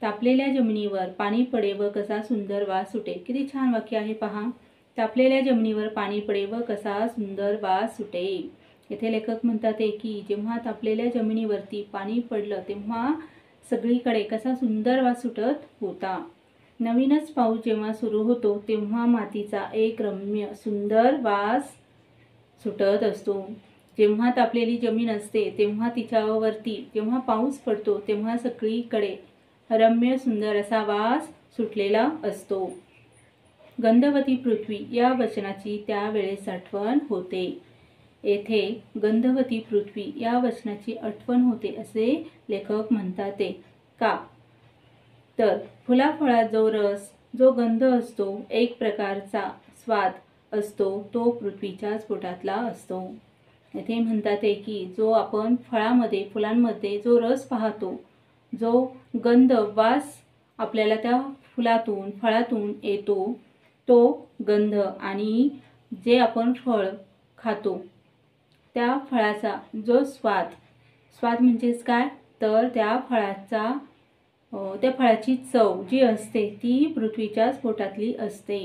तापलेल्या जमिनीवर पाणी पडे व कसा सुंदर वास सुटे। किती छान वाक्य आहे पहा। तापलेल्या जमिनीवर पाणी पडे व कसा सुंदर वास सुटे। येथे लेखक म्हणतात की जेव्हा तापलेल्या जमिनीवरती पाणी पडलं तेव्हा सगळीकडे कसा सुंदर वास सुटत होता। नवीनच पाऊस जेव्हा सुरू होतो तेव्हा मातीचा एक रम्य सुंदर वास सुटत असतो। जेव्हा तापलेली जमीन असते तेव्हा तिच्यावरती जेव्हा पाऊस पडतो तेव्हा सगळीकडे रम्य सुंदर असा वास सुटलेला असतो। गंधवती पृथ्वी या वचनाची त्यावेळेस आठवण होते। येथे गंधवती पृथ्वी या वचनाची आठवण होते असे लेखक म्हणतात। का तर फुलाफळात जो रस जो गंध असतो एक प्रकारचा स्वाद असतो तो पृथ्वीच्याच पोटातला असतो। येथे म्हणतात की जो आपण फुलांमध्ये जो रस पाहतो जो गंध वास आपल्याला त्या फळातून येतो तो गंध आणि जे आपण फळ खातो त्या फळाचा जो स्वाद म्हणजेच काय तर त्या फळाची चव जी असते ती पृथ्वीच्याच पोटातली असते।